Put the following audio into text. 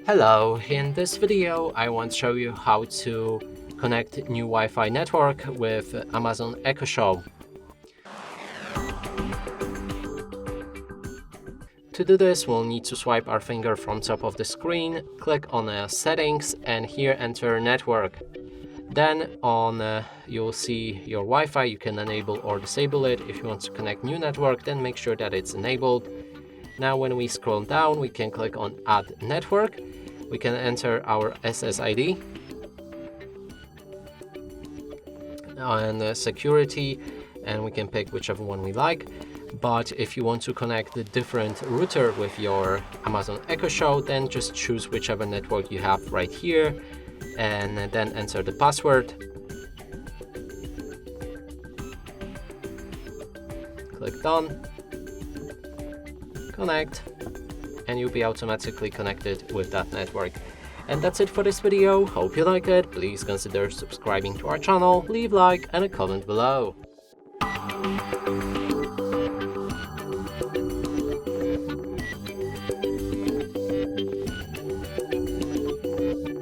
Hello, in this video I want to show you how to connect new Wi-Fi network with Amazon Echo Show. To do this, we'll need to swipe our finger from top of the screen, click on Settings, and here enter Network. Then you'll see your Wi-Fi. You can enable or disable it. If you want to connect new network, then make sure that it's enabled. Now when we scroll down, we can click on Add Network. We can enter our SSID and security, and we can pick whichever one we like. But if you want to connect the different router with your Amazon Echo Show, then just choose whichever network you have right here and then enter the password. Click Done, connect, and you'll be automatically connected with that network. And that's it for this video. Hope you like it. Please consider subscribing to our channel, leave a like and a comment below.